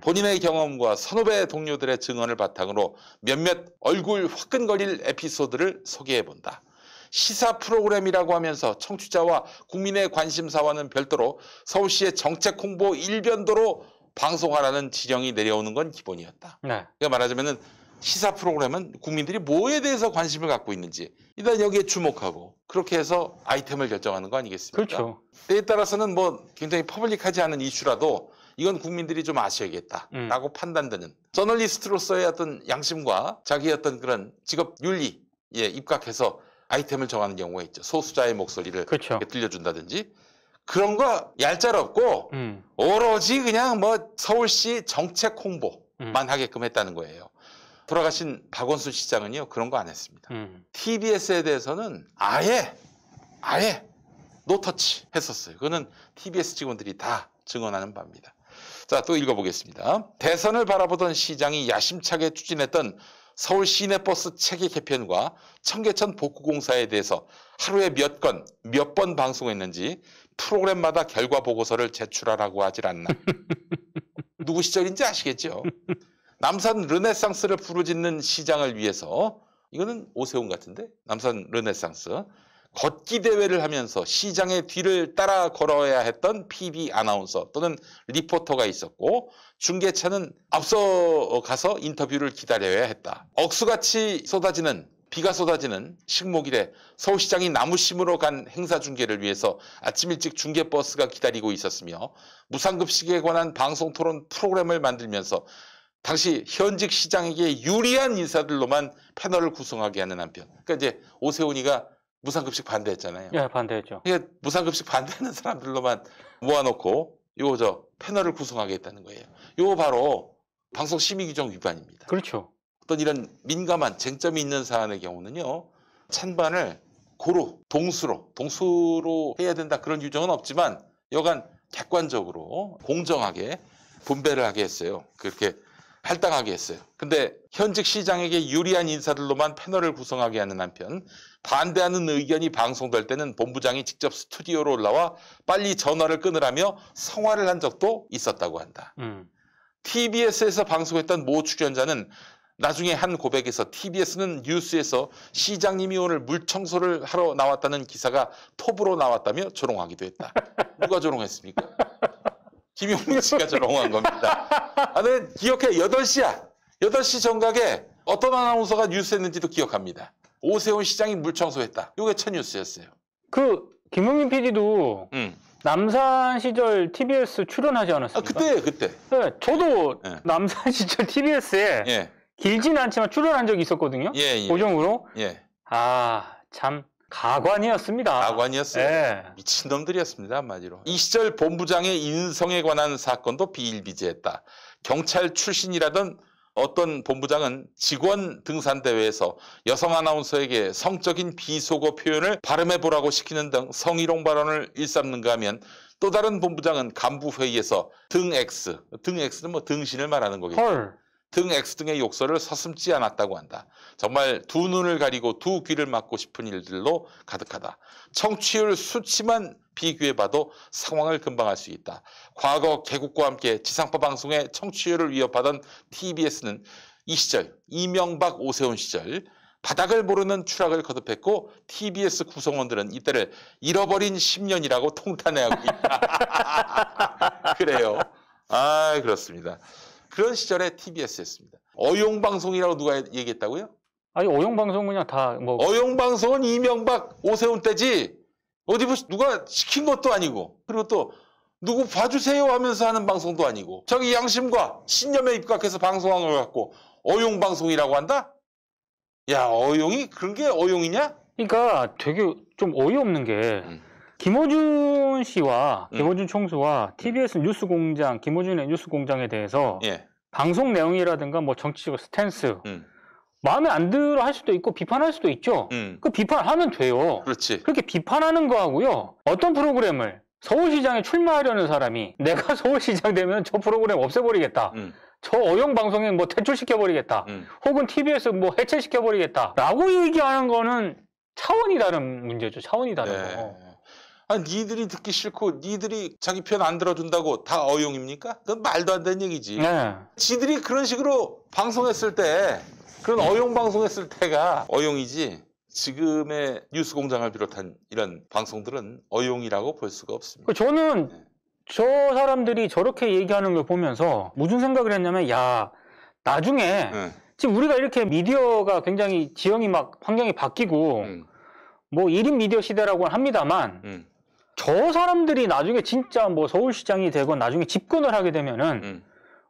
본인의 경험과 선후배 동료들의 증언을 바탕으로 몇몇 얼굴 화끈거릴 에피소드를 소개해본다. 시사 프로그램이라고 하면서 청취자와 국민의 관심사와는 별도로 서울시의 정책 홍보 일변도로 방송하라는 지령이 내려오는 건 기본이었다. 네. 그러니까 말하자면은 시사 프로그램은 국민들이 뭐에 대해서 관심을 갖고 있는지 일단 여기에 주목하고 그렇게 해서 아이템을 결정하는 거 아니겠습니까? 그렇죠. 때에 따라서는 뭐 굉장히 퍼블릭하지 않은 이슈라도 이건 국민들이 좀 아셔야겠다라고 판단되는 저널리스트로서의 어떤 양심과 자기의 어떤 그런 직업 윤리에 입각해서 아이템을 정하는 경우가 있죠. 소수자의 목소리를 그렇죠. 이렇게 들려준다든지 그런 거 얄짤없고 오로지 그냥 뭐 서울시 정책 홍보만 하게끔 했다는 거예요. 돌아가신 박원순 시장은요 그런 거 안 했습니다. TBS에 대해서는 아예 노터치 했었어요. 그거는 TBS 직원들이 다 증언하는 바입니다. 자, 또 읽어보겠습니다. 대선을 바라보던 시장이 야심차게 추진했던 서울 시내버스 체계 개편과 청계천 복구공사에 대해서 하루에 몇 번 방송했는지 프로그램마다 결과 보고서를 제출하라고 하질 않나. 누구 시절인지 아시겠죠? 남산 르네상스를 부르짖는 시장을 위해서 이거는 오세훈 같은데 남산 르네상스 걷기 대회를 하면서 시장의 뒤를 따라 걸어야 했던 PB 아나운서 또는 리포터가 있었고 중계차는 앞서 가서 인터뷰를 기다려야 했다. 억수같이 비가 쏟아지는 식목일에 서울시장이 나무 심으러 간 행사 중계를 위해서 아침 일찍 중계버스가 기다리고 있었으며 무상급식에 관한 방송 토론 프로그램을 만들면서 당시 현직 시장에게 유리한 인사들로만 패널을 구성하게 하는 한편 그러니까 이제 오세훈이가 무상급식 반대했잖아요. 예, 반대했죠. 그러니까 무상급식 반대하는 사람들로만 모아놓고 패널을 구성하게 했다는 거예요. 이거 바로 방송심의규정 위반입니다. 그렇죠. 어떤 이런 민감한 쟁점이 있는 사안의 경우는요. 찬반을 동수로 해야 된다 그런 규정은 없지만 여간 객관적으로 공정하게 분배를 하게 했어요. 그렇게 할당하게 했어요. 근데 현직 시장에게 유리한 인사들로만 패널을 구성하게 하는 한편 반대하는 의견이 방송될 때는 본부장이 직접 스튜디오로 올라와 빨리 전화를 끊으라며 성화를 한 적도 있었다고 한다. TBS에서 방송했던 모 출연자는 나중에 한 고백에서 TBS는 뉴스에서 시장님이 오늘 물청소를 하러 나왔다는 기사가 톱으로 나왔다며 조롱하기도 했다. 누가 조롱했습니까? 김용민 씨가 조롱한 겁니다. 네, 기억해. 8시야. 8시 정각에 어떤 아나운서가 뉴스했는지도 기억합니다. 오세훈 시장이 물청소했다. 이게 첫 뉴스였어요. 그 김용민 PD도 남산 시절 TBS 출연하지 않았습니까? 그때. 네, 저도 남산 시절 TBS에 길지는 않지만 출연한 적이 있었거든요. 고정으로. 참 가관이었습니다. 가관이었어요. 미친놈들이었습니다. 한마디로. 이 시절 본부장의 인성에 관한 사건도 비일비재했다. 경찰 출신이라던 어떤 본부장은 직원 등산대회에서 여성 아나운서에게 성적인 비속어 표현을 발음해보라고 시키는 등 성희롱 발언을 일삼는가 하면 또 다른 본부장은 간부회의에서 등X는 뭐 등신을 말하는 거겠죠. 등X 등의 욕설을 서슴지 않았다고 한다. 정말 두 눈을 가리고 두 귀를 막고 싶은 일들로 가득하다. 청취율 수치만 비교해봐도 상황을 금방 알 수 있다. 과거 개국과 함께 지상파 방송의 청취율을 위협하던 TBS는 이 시절 이명박 오세훈 시절 바닥을 모르는 추락을 거듭했고 TBS 구성원들은 이때를 잃어버린 10년이라고 통탄해하고 있다. 그래요. 그렇습니다. 그런 시절에 TBS였습니다. 어용방송이라고 누가 얘기했다고요? 아니 어용방송 그냥 다 뭐. 어용방송은 이명박 오세훈 때지 어디 누가 시킨 것도 아니고 그리고 또 누구 봐주세요 하면서 하는 방송도 아니고 저기 양심과 신념에 입각해서 방송한 걸 갖고 어용방송이라고 한다? 야 어용이 그런 게 어용이냐? 그러니까 되게 좀 어이없는 게 김어준 씨와 김어준 총수와 TBS 뉴스공장, 김어준의 뉴스공장에 대해서 방송 내용이라든가 뭐 정치적 스탠스 마음에 안 들어 할 수도 있고 비판할 수도 있죠. 그 비판하면 돼요. 그렇지. 그렇게 비판하는 거하고요. 어떤 프로그램을 서울시장에 출마하려는 사람이 내가 서울시장 되면 저 프로그램 없애버리겠다. 저 어용방송에 뭐 퇴출시켜버리겠다. 혹은 TBS 뭐 해체시켜버리겠다. 라고 얘기하는 거는 차원이 다른 문제죠. 차원이 다른 거. 니들이 듣기 싫고 니들이 자기 편 안 들어준다고 다 어용입니까? 그건 말도 안 되는 얘기지. 지들이 그런 식으로 방송했을 때 그런 어용 방송했을 때가 어용이지 지금의 뉴스공장을 비롯한 이런 방송들은 어용이라고 볼 수가 없습니다. 저는 저 사람들이 저렇게 얘기하는 걸 보면서 무슨 생각을 했냐면 야 나중에 지금 우리가 이렇게 미디어가 굉장히 지형이 막 환경이 바뀌고 뭐 1인 미디어 시대라고 합니다만 저 사람들이 나중에 진짜 뭐 서울시장이 되건 나중에 집권을 하게 되면은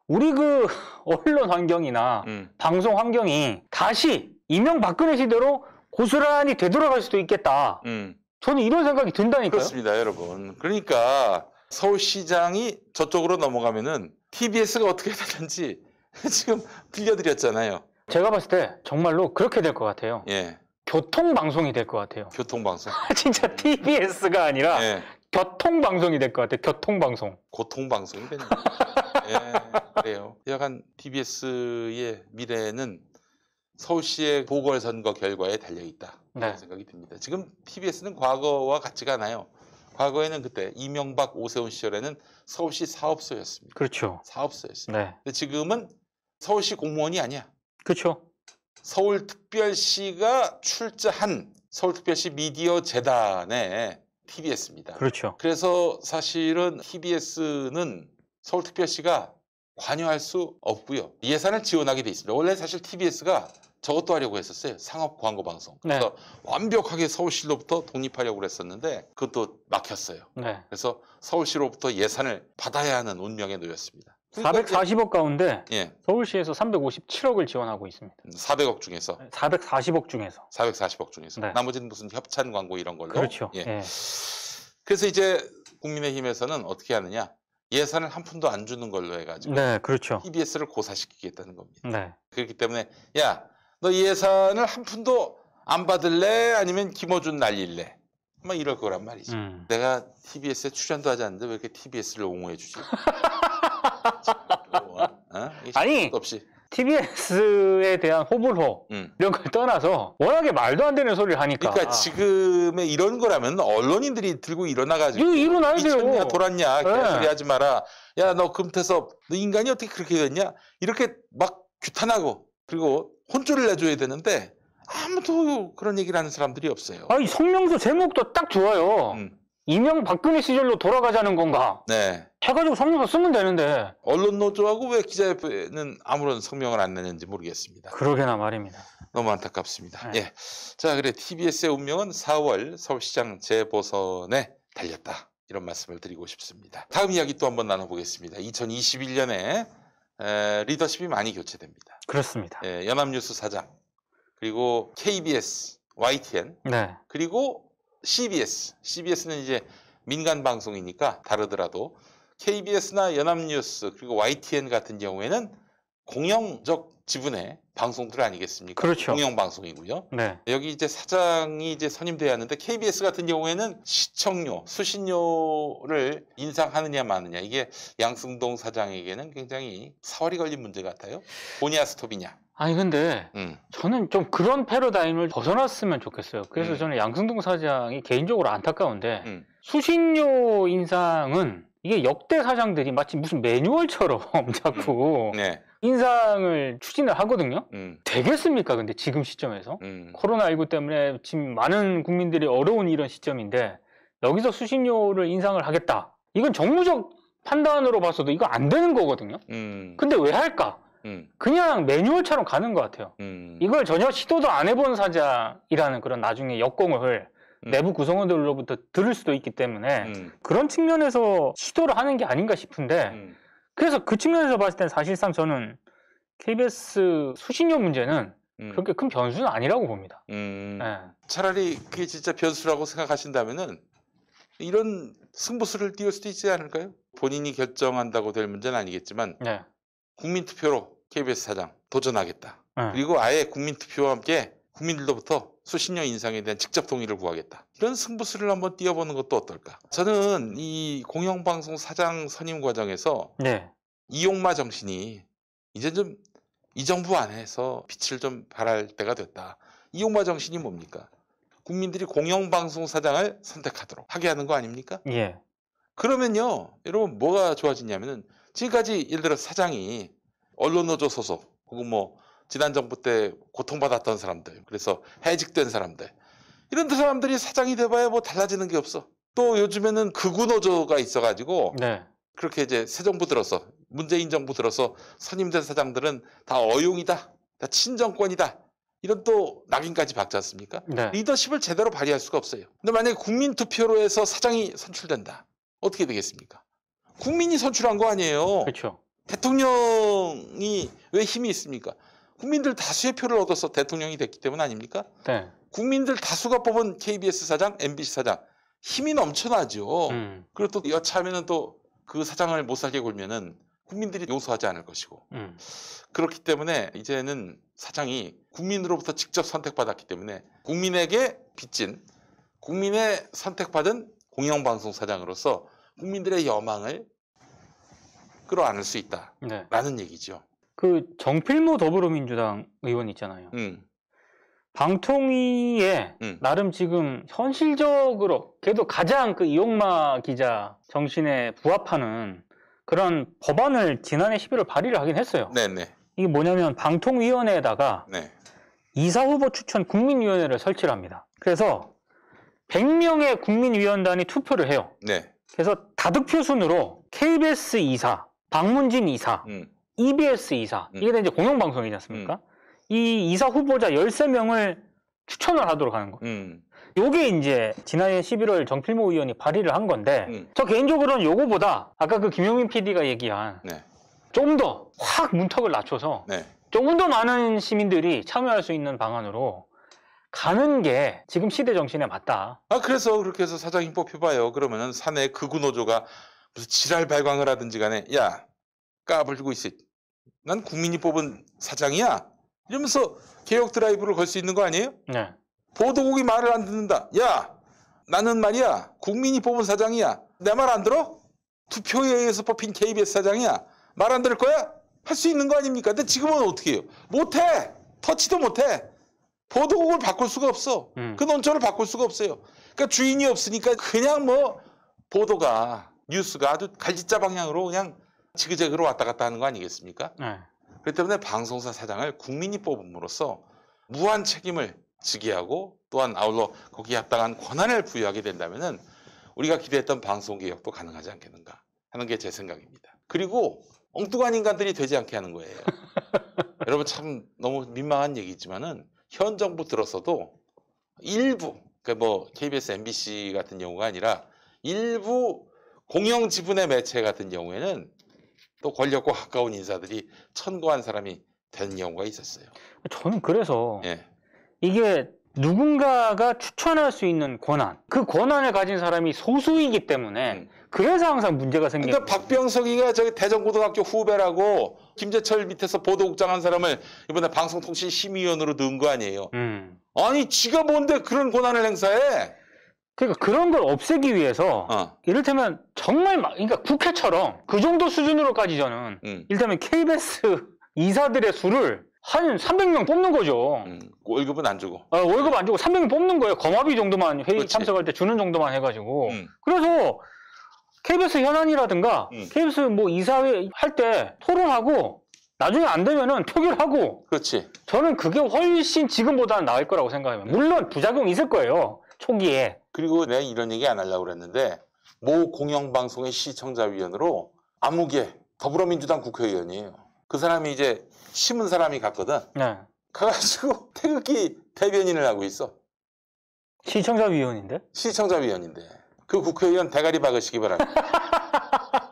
우리 그 언론 환경이나 방송 환경이 다시 이명박근혜 시대로 고스란히 되돌아갈 수도 있겠다. 저는 이런 생각이 든다니까요. 그렇습니다, 여러분. 그러니까 서울시장이 저쪽으로 넘어가면은 TBS가 어떻게 되든지 지금 들려드렸잖아요. 제가 봤을 때 정말로 그렇게 될 것 같아요. 교통방송이 될 것 같아요. 교통방송. 진짜 TBS가 아니라 교통방송이 될 것 같아요. 교통방송. 고통방송이 되는 거예요. 그래요. 약간 TBS의 미래는 서울시의 보궐선거 결과에 달려있다. 그런 생각이 듭니다. 지금 TBS는 과거와 같지가 않아요. 과거에는 그때 이명박 오세훈 시절에는 서울시 사업소였습니다. 그렇죠. 사업소였습니다. 근데 지금은 서울시 공무원이 아니야. 그렇죠. 서울특별시가 출자한 서울특별시 미디어 재단의 TBS입니다. 그렇죠. 그래서 사실은 TBS는 서울특별시가 관여할 수 없고요. 예산을 지원하게 돼 있습니다. 원래 사실 TBS가 저것도 하려고 했었어요. 상업 광고 방송. 그래서 완벽하게 서울시로부터 독립하려고 그랬었는데 그것도 막혔어요. 그래서 서울시로부터 예산을 받아야 하는 운명에 놓였습니다. 440억 가운데 서울시에서 357억을 지원하고 있습니다. 400억 중에서? 440억 중에서. 440억 중에서. 나머지는 무슨 협찬 광고 이런 걸로? 그렇죠. 그래서 이제 국민의힘에서는 어떻게 하느냐? 예산을 한 푼도 안 주는 걸로 해가지고 그렇죠. TBS를 고사시키겠다는 겁니다. 네. 그렇기 때문에 야, 너 예산을 한 푼도 안 받을래? 아니면 김어준 날릴래? 막 이럴 거란 말이지. 내가 TBS에 출연도 하지 않는데 왜 이렇게 TBS를 옹호해 주지? 아니 없이. TBS에 대한 호불호 이런 걸 떠나서 워낙에 말도 안 되는 소리를 하니까. 그러니까 지금의 이런 거라면 언론인들이 들고 일어나가지고 일어나야 돼요. 미쳤냐 돌았냐 개소리 하지 마라. 야 너 금태섭 너 인간이 어떻게 그렇게 됐냐 이렇게 막 규탄하고 그리고 혼쭐을 내줘야 되는데 아무도 그런 얘기를 하는 사람들이 없어요. 아니 성명서 제목도 딱 좋아요. 이명박근혜 시절로 돌아가자는 건가? 네. 해가지고 성명서 쓰면 되는데. 언론 노조하고 왜 기자협회는 아무런 성명을 안 내는지 모르겠습니다. 그러게나 말입니다. 너무 안타깝습니다. 네. 예. 자, 그래 TBS의 운명은 4월 서울시장 재보선에 달렸다. 이런 말씀을 드리고 싶습니다. 다음 이야기 또 한번 나눠보겠습니다. 2021년에 리더십이 많이 교체됩니다. 그렇습니다. 예, 연합뉴스 사장 그리고 KBS, YTN 네. 그리고 CBS는 이제 민간 방송이니까 다르더라도 KBS나 연합뉴스 그리고 YTN 같은 경우에는 공영적 지분의 방송들 아니겠습니까? 그렇죠. 공영 방송이고요. 네. 여기 이제 사장이 이제 선임돼야 하는데 KBS 같은 경우에는 시청료, 수신료를 인상하느냐 마느냐 이게 양승동 사장에게는 굉장히 사활이 걸린 문제 같아요. 오냐 스톱이냐. 아니 근데 저는 좀 그런 패러다임을 벗어났으면 좋겠어요. 그래서 저는 양승동 사장이 개인적으로 안타까운데 수신료 인상은 이게 역대 사장들이 마치 무슨 매뉴얼처럼 자꾸 인상을 추진을 하거든요. 되겠습니까? 근데 지금 시점에서 코로나19 때문에 지금 많은 국민들이 어려운 이런 시점인데 여기서 수신료를 인상을 하겠다. 이건 정무적 판단으로 봐서도 이거 안 되는 거거든요. 근데 왜 할까? 그냥 매뉴얼처럼 가는 것 같아요. 이걸 전혀 시도도 안 해본 사장이라는 그런 나중에 역공을 내부 구성원들로부터 들을 수도 있기 때문에 그런 측면에서 시도를 하는 게 아닌가 싶은데 그래서 그 측면에서 봤을 땐 사실상 저는 KBS 수신료 문제는 그렇게 큰 변수는 아니라고 봅니다. 네. 차라리 그게 진짜 변수라고 생각하신다면은 이런 승부수를 띄울 수도 있지 않을까요? 본인이 결정한다고 될 문제는 아니겠지만 네. 국민투표로 KBS 사장 도전하겠다. 그리고 아예 국민투표와 함께 국민들로부터 수신료 인상에 대한 직접 동의를 구하겠다. 이런 승부수를 한번 띄워보는 것도 어떨까? 저는 이 공영방송 사장 선임 과정에서 이용마 정신이 이제 좀 이 정부 안에서 빛을 좀 발할 때가 됐다. 이용마 정신이 뭡니까? 국민들이 공영방송 사장을 선택하도록 하게 하는 거 아닙니까? 예. 그러면요, 여러분 뭐가 좋아지냐면은 지금까지 예를 들어 사장이 언론노조 소속 혹은 뭐 지난 정부 때 고통받았던 사람들, 그래서 해직된 사람들 이런 사람들이 사장이 돼봐야 뭐 달라지는 게 없어. 또 요즘에는 극우노조가 있어가지고 그렇게 이제 새 정부 들어서 문재인 정부 들어서 선임된 사장들은 다 어용이다, 다 친정권이다. 이런 또 낙인까지 박지 않습니까? 리더십을 제대로 발휘할 수가 없어요. 근데 만약에 국민투표로 해서 사장이 선출된다. 어떻게 되겠습니까? 국민이 선출한 거 아니에요. 그렇죠. 대통령이 왜 힘이 있습니까? 국민들 다수의 표를 얻어서 대통령이 됐기 때문 아닙니까? 네. 국민들 다수가 뽑은 KBS 사장, MBC 사장 힘이 넘쳐나죠. 그리고 또 여차하면은 또 그 사장을 못 살게 굴면은 국민들이 용서하지 않을 것이고 그렇기 때문에 이제는 사장이 국민으로부터 직접 선택받았기 때문에 국민에게 빚진 국민의 선택받은 공영방송 사장으로서 국민들의 여망을 끌어안을 수 있다라는 얘기죠. 그 정필모 더불어민주당 의원 있잖아요. 방통위에 나름 지금 현실적으로 그래도 가장 그 이용마 기자 정신에 부합하는 그런 법안을 지난해 11월 발의를 하긴 했어요. 네네. 이게 뭐냐면 방통위원회에다가 이사 후보 추천 국민위원회를 설치를 합니다. 그래서 100명의 국민위원단이 투표를 해요. 그래서 다득표 순으로 KBS 이사, 방문진 이사, EBS 이사 이게 이제 공영방송이지 않습니까? 이 이사 후보자 13명을 추천을 하도록 하는 거예요. 요게 이제 지난해 11월 정필모 의원이 발의를 한 건데 저 개인적으로는 요거보다 아까 그 김용민 PD가 얘기한 좀 더 확 문턱을 낮춰서 조금 더 많은 시민들이 참여할 수 있는 방안으로 가는 게 지금 시대 정신에 맞다. 그래서 그렇게 해서 사장이 뽑혀봐요. 그러면은 사내 극우노조가 무슨 지랄 발광을 하든지 간에 야 까불고 있어. 난 국민이 뽑은 사장이야. 이러면서 개혁 드라이브를 걸 수 있는 거 아니에요? 보도국이 말을 안 듣는다. 야 나는 말이야 국민이 뽑은 사장이야. 내 말 안 들어? 투표에 의해서 뽑힌 KBS 사장이야. 말 안 들을 거야? 할 수 있는 거 아닙니까? 근데 지금은 어떻게 해요? 못해. 터치도 못해. 보도국을 바꿀 수가 없어. 그 논조를 바꿀 수가 없어요. 그러니까 주인이 없으니까 그냥 뭐 보도가 뉴스가 아주 갈짓자 방향으로 그냥 지그재그로 왔다 갔다 하는 거 아니겠습니까? 그렇기 때문에 방송사 사장을 국민이 뽑음으로써 무한 책임을 지게 하고 또한 아울러 거기에 합당한 권한을 부여하게 된다면은 우리가 기대했던 방송개혁도 가능하지 않겠는가 하는 게 제 생각입니다. 그리고 엉뚱한 인간들이 되지 않게 하는 거예요. 여러분 참 너무 민망한 얘기지만은 현 정부 들어서도 일부, 그러니까 뭐 KBS, MBC 같은 경우가 아니라 일부 공영 지분의 매체 같은 경우에는 또 권력과 가까운 인사들이 천거한 사람이 된 경우가 있었어요. 저는 그래서 이게 누군가가 추천할 수 있는 권한, 그 권한을 가진 사람이 소수이기 때문에 그래서 항상 문제가 생겨요. 그러니까 박병석이가 저기 대전고등학교 후배라고 김재철 밑에서 보도국장 한 사람을 이번에 방송통신심의위원으로 넣은 거 아니에요. 아니 지가 뭔데 그런 권한을 행사해? 그러니까 그런 걸 없애기 위해서 이를테면 정말 그러니까 국회처럼 그 정도 수준으로까지 저는 이를테면 KBS 이사들의 수를 한 300명 뽑는 거죠. 월급은 안 주고. 월급 안 주고 300명 뽑는 거예요. 거마비 정도만 회의 그렇지. 참석할 때 주는 정도만 해가지고. 그래서 KBS 현안이라든가 KBS 뭐 이사회 할 때 토론하고 나중에 안 되면은 표결하고. 그렇지. 저는 그게 훨씬 지금보다는 나을 거라고 생각해요. 물론 부작용이 있을 거예요. 초기에. 그리고 내가 이런 얘기 안 하려고 그랬는데 모 공영방송의 시청자위원으로 아무개 더불어민주당 국회의원이에요. 그 사람이 이제 심은 사람이 갔거든. 가가지고 태극기 대변인을 하고 있어. 시청자위원인데? 시청자위원인데. 그 국회의원 대가리 박으시기 바랍니다.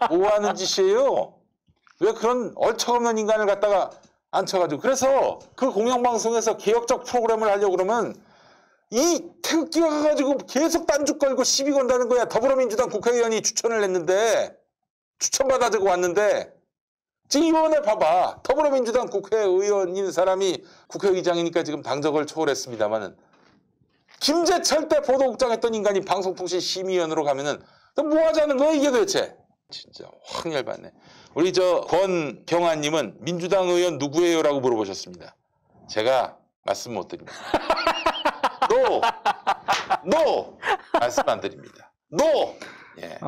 뭐 하는 짓이에요? 왜 그런 얼척없는 인간을 갖다가 앉혀가지고. 그래서 그 공영방송에서 개혁적 프로그램을 하려고 그러면 이 태극기가 가가지고 계속 딴죽 걸고 시비 건다는 거야. 더불어민주당 국회의원이 추천을 했는데, 추천받아주고 왔는데, 지금 이번에 봐봐. 더불어민주당 국회의원인 사람이 국회의장이니까 지금 당적을 초월했습니다만은, 김재철 때 보도국장 했던 인간이 방송통신심의위원으로 가면은, 뭐 하자는 거야, 이게 도대체? 진짜 확 열받네. 우리 저 권경아님은 민주당 의원 누구예요? 라고 물어보셨습니다. 제가 말씀 못 드립니다. NO! 말씀 안 드립니다. NO! 예.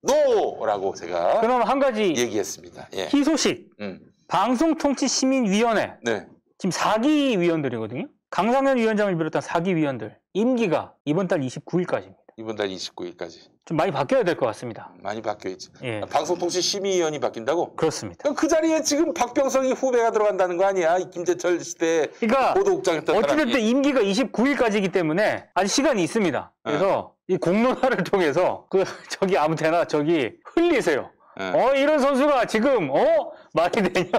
NO라고 제가 그럼 한 가지 얘기했습니다. 예. 희소식. 방송통신시민위원회. 지금 4기 위원들이거든요. 강상현 위원장을 비롯한 4기 위원들. 임기가 이번 달 29일까지입니다. 이번 달 29일까지. 좀 많이 바뀌어야 될 것 같습니다. 많이 바뀌어있지. 방송통신심의위원이 바뀐다고? 그렇습니다. 그 자리에 지금 박병석이 후배가 들어간다는 거 아니야? 김재철 시대에 그러니까 보도국장 했던 사람이. 어찌됐든 임기가 29일까지이기 때문에 아직 시간이 있습니다. 그래서 이 공론화를 통해서 저기 아무 데나 저기 흘리세요. 이런 선수가 지금 말이 되냐?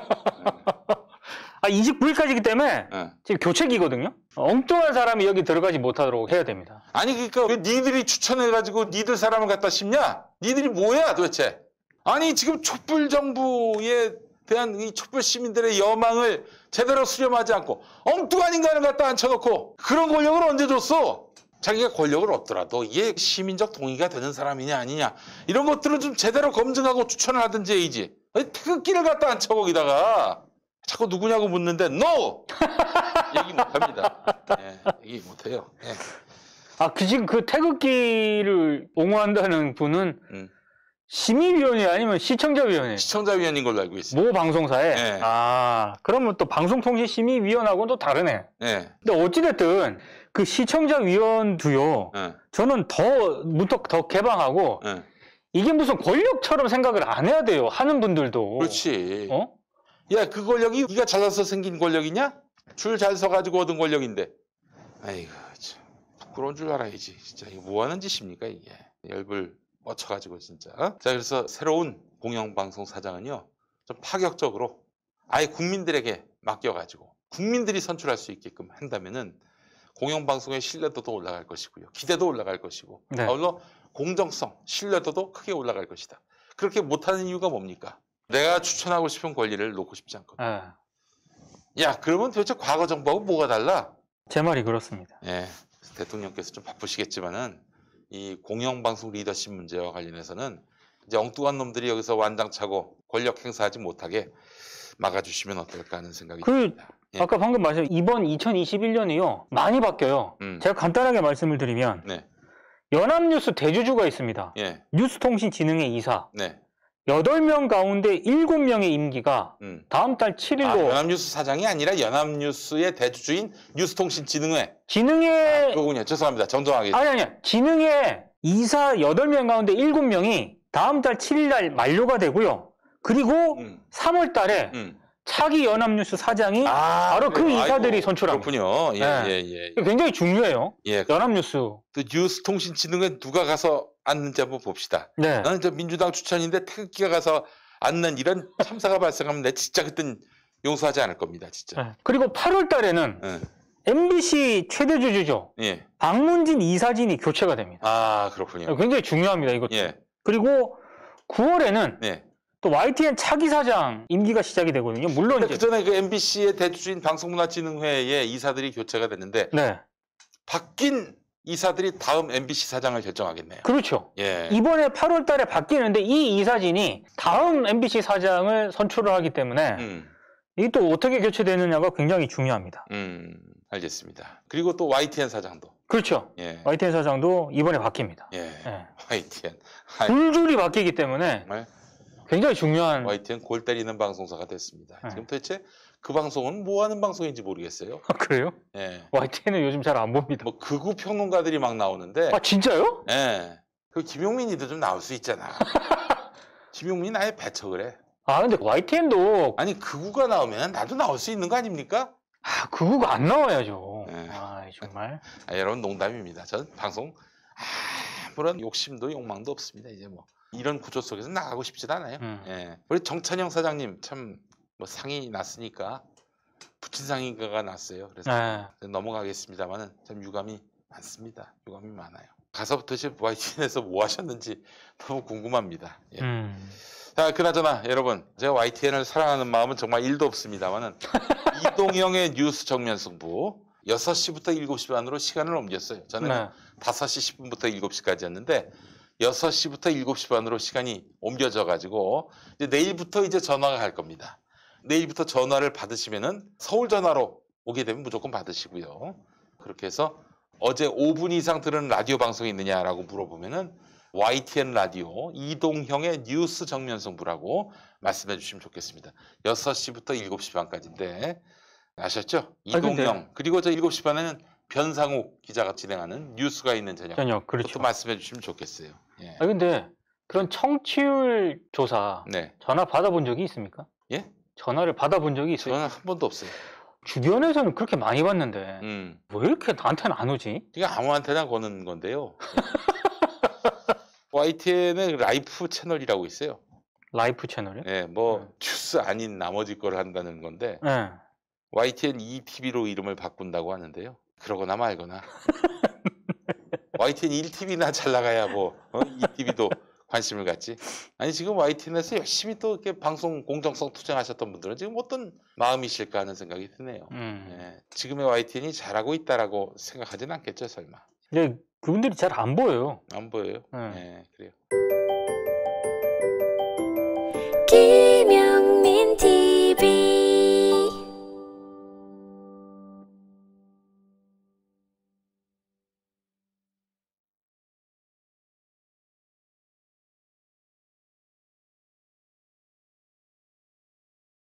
29일까지이기 때문에 지금 교체기거든요. 엉뚱한 사람이 여기 들어가지 못하도록 해야 됩니다. 아니 그러니까 왜 니들이 추천해가지고 니들 사람을 갖다 심냐? 니들이 뭐야 도대체? 아니 지금 촛불 정부에 대한 이 촛불 시민들의 여망을 제대로 수렴하지 않고 엉뚱한 인간을 갖다 앉혀놓고 그런 권력을 언제 줬어? 자기가 권력을 얻더라도 이게 시민적 동의가 되는 사람이냐 아니냐 이런 것들은 좀 제대로 검증하고 추천을 하든지 해야지. 태극기를 갖다 앉혀 거기다가 자꾸 누구냐고 묻는데 NO! 얘기 못합니다. 얘기 못해요. 지금 그 태극기를 옹호한다는 분은 심의위원회 아니면 시청자위원회? 시청자위원인 걸로 알고 있어요. 모 방송사에? 그러면 또 방송통신심의위원하고는 또 다르네. 근데 어찌됐든 그 시청자위원도요. 저는 더 개방하고 이게 무슨 권력처럼 생각을 안 해야 돼요. 하는 분들도. 그렇지. 야, 그 권력이 네가 잘나서 생긴 권력이냐? 줄 잘 서가지고 얻은 권력인데. 아이고, 참. 부끄러운 줄 알아야지. 진짜 이거 뭐 하는 짓입니까, 이게. 열불 뻗쳐가지고, 진짜. 자, 그래서 새로운 공영방송 사장은요, 좀 파격적으로 아예 국민들에게 맡겨가지고 국민들이 선출할 수 있게끔 한다면은 공영방송의 신뢰도도 올라갈 것이고요. 기대도 올라갈 것이고. 아울러 공정성, 신뢰도도 크게 올라갈 것이다. 그렇게 못하는 이유가 뭡니까? 내가 추천하고 싶은 권리를 놓고 싶지 않거든. 야, 그러면 도대체 과거 정부하고 뭐가 달라? 제 말이 그렇습니다. 대통령께서 좀 바쁘시겠지만은 이 공영방송 리더십 문제와 관련해서는 이제 엉뚱한 놈들이 여기서 완장차고 권력 행사하지 못하게 막아주시면 어떨까 하는 생각이 그 듭니다. 예. 아까 방금 말씀 이번 2021년이요 많이 바뀌어요. 제가 간단하게 말씀을 드리면 네. 연합뉴스 대주주가 있습니다. 예. 뉴스통신진흥회 이사. 네. 8명 가운데 7명의 임기가 다음 달 7일로 연합뉴스 사장이 아니라 연합뉴스의 대주주인 뉴스통신진흥회. 진흥회 그거군요. 죄송합니다. 정정하게. 아니 진흥회 이사 8명 가운데 7명이 다음 달 7일 날 만료가 되고요. 그리고 3월 달에 차기 연합뉴스 사장이 바로 그 이사들이 선출합니다. 그렇군요. 예, 네. 예, 예. 굉장히 중요해요. 예. 연합뉴스. 또 뉴스통신진흥회 누가 가서 앉는지 한번 봅시다. 네. 나는 저 민주당 추천인데 태극기가 가서 앉는 이런 참사가 발생하면 내 진짜 그땐 용서하지 않을 겁니다. 진짜. 네. 그리고 8월 달에는 MBC 최대 주주죠. 예. 박문진 이사진이 교체가 됩니다. 아, 그렇군요. 굉장히 중요합니다. 이것도. 예. 그리고 9월에는 네. 또 YTN 차기 사장 임기가 시작이 되거든요. 물론 그 전에 그 MBC의 대주주인 방송문화진흥회의 이사들이 교체가 됐는데 네. 바뀐 이사들이 다음 MBC 사장을 결정하겠네요. 그렇죠. 예. 이번에 8월 달에 바뀌는데 이 이사진이 다음 MBC 사장을 선출을 하기 때문에 이게 또 어떻게 교체되느냐가 굉장히 중요합니다. 알겠습니다. 그리고 또 YTN 사장도. 그렇죠. 예. YTN 사장도 이번에 바뀝니다. 예. 예. YTN. 줄줄이 바뀌기 때문에 정말 굉장히 중요한. YTN 골 때리는 방송사가 됐습니다. 예. 지금 도대체 그 방송은 뭐 하는 방송인지 모르겠어요. 아, 그래요? 예. YTN은 요즘 잘 안 봅니다. 뭐 극우 평론가들이 막 나오는데. 아, 진짜요? 예. 그 김용민이도 좀 나올 수 있잖아. 김용민 아예 배척을 해. 아, 근데 YTN도 아니 극우가 나오면 나도 나올 수 있는 거 아닙니까? 그거가 안 나와야죠. 예. 아, 정말. 여러분 농담입니다. 전 방송 아무런 욕심도 욕망도 없습니다. 이제 뭐 이런 구조 속에서 나가고 싶진 않아요. 예. 우리 정찬영 사장님 참 뭐 상이 났으니까 부친상인가가 났어요. 그래서 넘어가겠습니다만은 참 유감이 많습니다. 유감이 많아요. 가서 도대체 YTN에서 뭐 하셨는지 너무 궁금합니다. 예. 자, 그나저나 여러분 제가 YTN을 사랑하는 마음은 정말 1도 없습니다만은 이동형의 뉴스 정면 승부 6시부터 7시 반으로 시간을 옮겼어요. 저는 5시 10분부터 7시까지였는데 6시부터 7시 반으로 시간이 옮겨져 가지고 이제 내일부터 이제 전화가 갈 겁니다. 내일부터 전화를 받으시면은 서울 전화로 오게 되면 무조건 받으시고요. 그렇게 해서 어제 5분 이상 들은 라디오 방송이 있느냐라고 물어보면은 YTN 라디오 이동형의 뉴스 정면 승부라고 말씀해 주시면 좋겠습니다. 6시부터 7시 반까지인데 아셨죠? 이동형. 그리고 저 7시 반에는 변상욱 기자가 진행하는 뉴스가 있는 저녁. 그렇죠. 그것도 말씀해 주시면 좋겠어요. 예. 근데 그런 청취율 조사 전화 받아본 적이 있습니까? 예? 전화를 받아본 적이 있어요? 저는 한 번도 없어요. 주변에서는 그렇게 많이 받는데 왜 이렇게 나한테는 안 오지? 이게 아무한테나 거는 건데요. YTN의 라이프 채널이라고 있어요. 라이프 채널이요? 네, 뭐 뉴스 아닌 나머지 걸 한다는 건데 YTN ETV로 이름을 바꾼다고 하는데요. 그러거나 말거나 YTN 1TV나 잘 나가야 뭐 ETV도 관심을 갖지. 아니 지금 YTN에서 열심히 또 이렇게 방송 공정성 투쟁하셨던 분들은 지금 어떤 마음이실까 하는 생각이 드네요. 네, 지금의 YTN이 잘하고 있다라고 생각하진 않겠죠, 설마. 네, 그분들이 잘 안 보여요. 안 보여요. 네, 그래요.